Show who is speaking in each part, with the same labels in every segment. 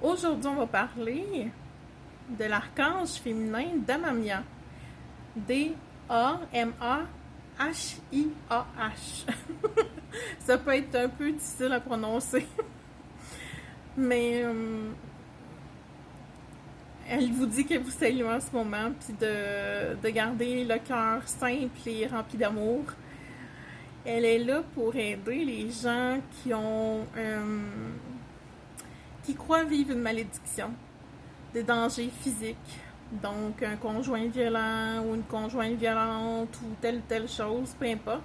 Speaker 1: Aujourd'hui, on va parler de l'archange féminin Damamia. D-A-M-A-H-I-A-H. Ça peut être un peu difficile à prononcer, mais elle vous dit que vous saluez en ce moment, puis de garder le cœur simple et rempli d'amour. Elle est là pour aider les gens qui croient vivre une malédiction, des dangers physiques, donc un conjoint violent ou une conjointe violente ou telle chose, peu importe,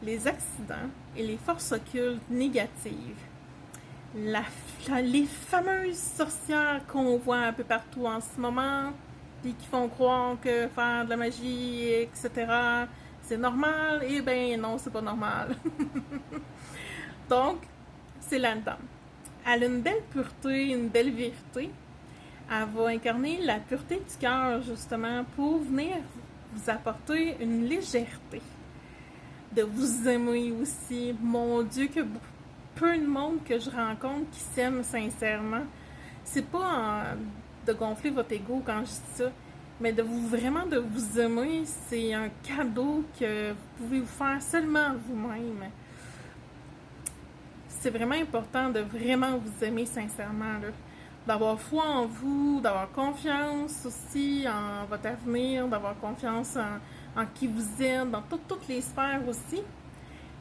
Speaker 1: les accidents et les forces occultes négatives, les fameuses sorcières qu'on voit un peu partout en ce moment, puis qui font croire que faire de la magie, etc., c'est normal, et ben non, c'est pas normal. Donc, c'est là-dedans. Elle a une belle pureté, une belle vérité. Elle va incarner la pureté du cœur, justement, pour venir vous apporter une légèreté. De vous aimer aussi. Mon Dieu, que peu de monde que je rencontre qui s'aime sincèrement. C'est pas de gonfler votre ego quand je dis ça, mais vraiment de vous aimer, c'est un cadeau que vous pouvez vous faire seulement vous-même. C'est vraiment important de vraiment vous aimer sincèrement, là. D'avoir foi en vous, d'avoir confiance aussi en votre avenir, d'avoir confiance en qui vous êtes, dans toutes les sphères aussi.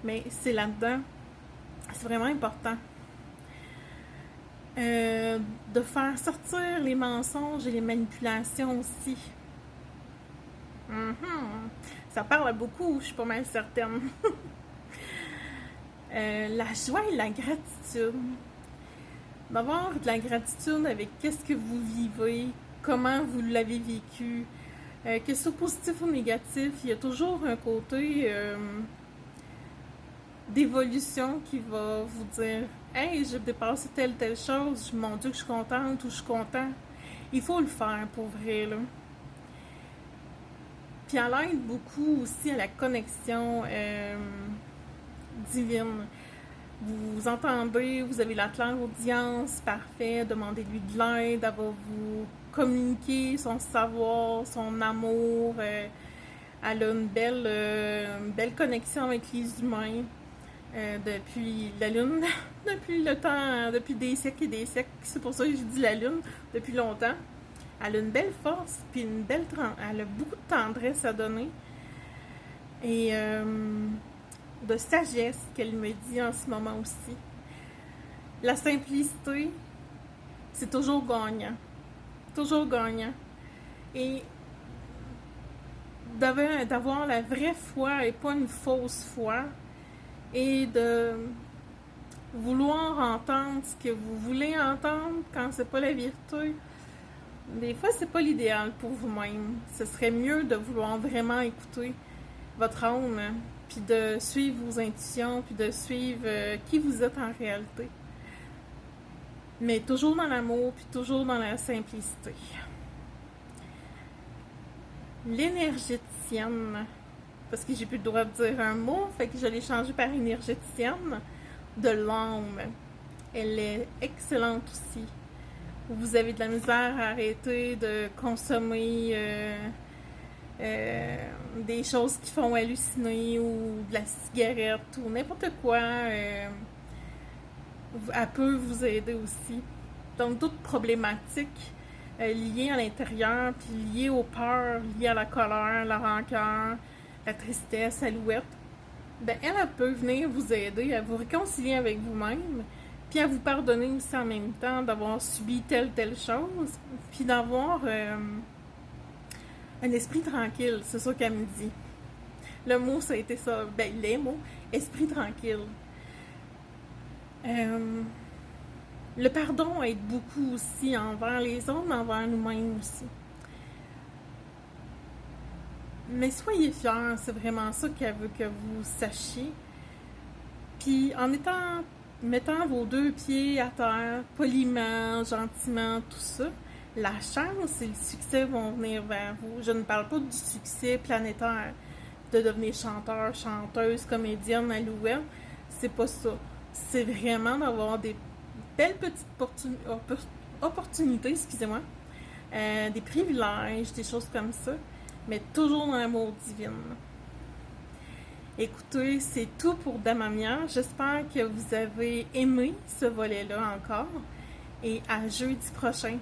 Speaker 1: Mais c'est là-dedans, c'est vraiment important. De faire sortir les mensonges et les manipulations aussi. Ça parle à beaucoup, je suis pas mal certaine. La joie et la gratitude. D'avoir de la gratitude avec qu'est-ce que vous vivez, comment vous l'avez vécu, que ce soit positif ou négatif, il y a toujours un côté d'évolution qui va vous dire « Hey, j'ai dépassé telle chose, mon Dieu que je suis contente » ou « Je suis content ». Il faut le faire pour vrai, là. Puis elle aide beaucoup aussi à la connexion divine. Vous entendez, vous avez la clairaudience, parfait, demandez-lui de l'aide, elle va vous communiquer son savoir, son amour. Elle a une belle connexion avec les humains depuis la Lune, depuis le temps, depuis des siècles et des siècles. C'est pour ça que j'ai dit la Lune, depuis longtemps. Elle a une belle force, puis elle a beaucoup de tendresse à donner. Et de sagesse qu'elle me dit en ce moment aussi. La simplicité, c'est toujours gagnant. Toujours gagnant. Et d'avoir la vraie foi et pas une fausse foi. Et de vouloir entendre ce que vous voulez entendre quand c'est pas la vérité. Des fois, c'est pas l'idéal pour vous-même. Ce serait mieux de vouloir vraiment écouter votre âme, puis de suivre vos intuitions, puis de suivre qui vous êtes en réalité. Mais toujours dans l'amour, puis toujours dans la simplicité. L'énergéticienne, parce que j'ai plus le droit de dire un mot, fait que je l'ai changé par énergéticienne de l'âme. Elle est excellente aussi. Vous avez de la misère à arrêter de consommer des choses qui font halluciner ou de la cigarette ou n'importe quoi, elle peut vous aider aussi. Donc, toute problématique liée à l'intérieur, puis liée aux peurs, liée à la colère, la rancœur, la tristesse, l'alouette, ben elle peut venir vous aider à vous réconcilier avec vous-même, puis à vous pardonner aussi en même temps d'avoir subi telle chose, puis d'avoir un esprit tranquille, c'est ça qu'elle me dit. Le mot, ça a été ça. Ben, les mots, esprit tranquille. Le pardon aide beaucoup aussi envers les autres, mais envers nous-mêmes aussi. Mais soyez fiers, c'est vraiment ça qu'elle veut que vous sachiez. Puis en mettant vos deux pieds à terre, poliment, gentiment, tout ça, la chance et le succès vont venir vers vous. Je ne parle pas du succès planétaire, de devenir chanteur, chanteuse, comédienne, alouette. C'est pas ça. C'est vraiment d'avoir des belles petites opportunités, excusez-moi, des privilèges, des choses comme ça, mais toujours dans l'amour divin. Écoutez, c'est tout pour Damamia. J'espère que vous avez aimé ce volet-là encore. Et à jeudi prochain